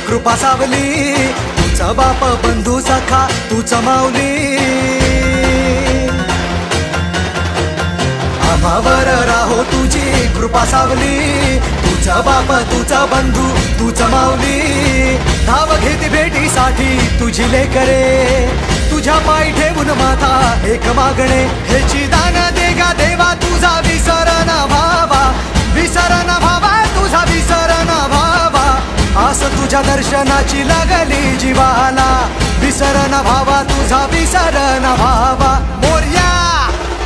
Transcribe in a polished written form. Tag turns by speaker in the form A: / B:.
A: कृपा सावली, तुझा बाप बंधू सखा तूच माऊली. आम्हावर राहो तुझी कृपा सावली, तुझा बाप तुझा बंधू तूच माऊली. धाव घेती भेटीसाठी तुझी लेकरे, तुझ्या पायी ठेवून माथा एक मागणे. हेची दान दे गा देवा तुझा विसर न भावा, विसर न भावा तुझा विसर न भावा. आस तुझ्या दर्शनाची लागली जीवाला, विसर न भावा तुझा विसर न भावा. मोरया